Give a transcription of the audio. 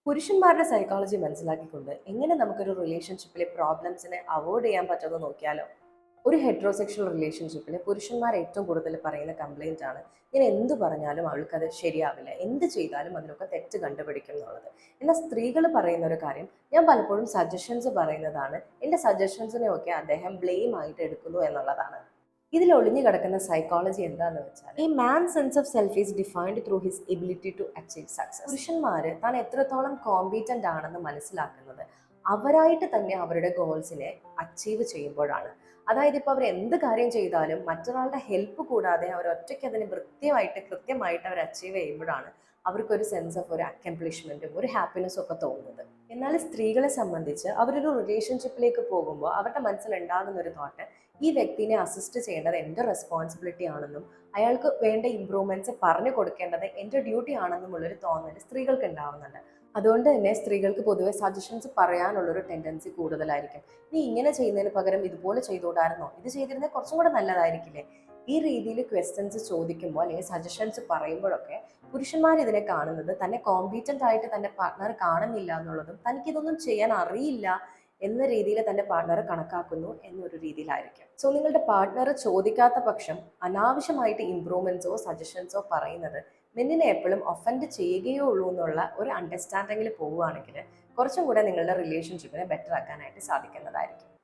പുരുഷന്മാരുടെ സൈക്കോളജി മനസ്സിലാക്കിക്കൊണ്ട് എങ്ങനെ നമുക്കൊരു റിലേഷൻഷിപ്പിലെ പ്രോബ്ലംസിനെ അവോയ്ഡ് ചെയ്യാൻ പറ്റുമെന്ന് നോക്കിയാലോ. ഒരു ഹെട്രോസെക്ഷൽ റിലേഷൻഷിപ്പിൽ പുരുഷന്മാർ ഏറ്റവും കൂടുതൽ പറയുന്ന കംപ്ലൈന്റ് ആണ്, ഞാൻ എന്ത് പറഞ്ഞാലും അവൾക്കത് ശരിയാവില്ല, എന്ത് ചെയ്താലും അതിലൊക്കെ തെറ്റ് കണ്ടുപിടിക്കും എന്നുള്ളത്. എന്നാൽ സ്ത്രീകൾ പറയുന്ന ഒരു കാര്യം, ഞാൻ പലപ്പോഴും സജഷൻസ് പറയുന്നതാണ്, എൻ്റെ സജഷൻസിനെയൊക്കെ അദ്ദേഹം ബ്ലെയിം ആയിട്ട് എടുക്കുന്നു എന്നുള്ളതാണ്. ഇതിൽ ഒളിഞ്ഞു കിടക്കുന്ന സൈക്കോളജി എന്താന്ന് വെച്ചാൽ, ഈ man sense of self is defined through his ability to achieve success. പുരുഷന്മാര് താൻ എത്രത്തോളം കോമ്പീറ്റന്റ് ആണെന്ന് മനസ്സിലാക്കുന്നത് അവരായിട്ട് തന്നെ അവരുടെ ഗോൾസിനെ അച്ചീവ് ചെയ്യുമ്പോഴാണ്. അതായത് ഇപ്പോൾ അവർ എന്ത് കാര്യം ചെയ്താലും മറ്റൊരാളുടെ ഹെൽപ്പ് കൂടാതെ അവർ ഒറ്റയ്ക്ക് അതിന് കൃത്യമായിട്ട് അവർ അച്ചീവ് ചെയ്യുമ്പോഴാണ് അവർക്കൊരു സെൻസ് ഓഫ് ഒരു അക്കംപ്ലിഷ്മെന്റും ഒരു ഹാപ്പിനെസ്സും ഒക്കെ തോന്നുന്നത്. എന്നാൽ സ്ത്രീകളെ സംബന്ധിച്ച് അവരൊരു റിലേഷൻഷിപ്പിലേക്ക് പോകുമ്പോൾ അവരുടെ മനസ്സിലുണ്ടാകുന്ന ഒരു തോട്ട്, ഈ വ്യക്തിനെ അസിസ്റ്റ് ചെയ്യേണ്ടത് എൻ്റെ റെസ്പോൺസിബിലിറ്റി ആണെന്നും അയാൾക്ക് വേണ്ട ഇമ്പ്രൂവ്മെന്റ്സ് പറഞ്ഞു കൊടുക്കേണ്ടത് എൻ്റെ ഡ്യൂട്ടി ആണെന്നുമുള്ളൊരു തോന്നൽ സ്ത്രീകൾക്ക് ഉണ്ടാവുന്നുണ്ട്. അതുകൊണ്ട് തന്നെ സ്ത്രീകൾക്ക് പൊതുവെ സജഷൻസ് പറയാനുള്ളൊരു ടെൻഡൻസി കൂടുതലായിരിക്കും. നീ ഇങ്ങനെ ചെയ്യുന്നതിന് പകരം ഇതുപോലെ ചെയ്തുകൂടായിരുന്നോ, ഇത് ചെയ്തിരുന്നത് കുറച്ചും കൂടെ നല്ലതായിരിക്കില്ലേ. ഈ രീതിയിൽ ക്വസ്റ്റ്യൻസ് ചോദിക്കുമ്പോൾ അല്ലെങ്കിൽ സജഷൻസ് പറയുമ്പോഴൊക്കെ പുരുഷന്മാർ ഇതിനെ കാണുന്നത് തന്നെ കോമ്പീറ്റന്റ് ആയിട്ട് തൻ്റെ പാർട്ട്ണർ കാണുന്നില്ല എന്നുള്ളതും തനിക്കിതൊന്നും ചെയ്യാൻ അറിയില്ല എന്ന രീതിയിൽ തൻ്റെ പാർട്ട്ണറെ കണക്കാക്കുന്നു എന്നൊരു രീതിയിലായിരിക്കും. സോ നിങ്ങളുടെ പാർട്ട്ണർ ചോദിക്കാത്ത പക്ഷം അനാവശ്യമായിട്ട് ഇമ്പ്രൂവ്മെന്റ്സോ സജഷൻസോ പറയുന്നത് മെന്നിനെ എപ്പോഴും ഒഫൻഡ് ചെയ്യുകയോ ഉള്ളൂ എന്നുള്ള ഒരു അണ്ടർസ്റ്റാൻഡിങ്ങിൽ പോവുകയാണെങ്കിൽ കുറച്ചും കൂടെ നിങ്ങളുടെ റിലേഷൻഷിപ്പിനെ ബെറ്റർ ആക്കാനായിട്ട് സാധിക്കുന്നതായിരിക്കും.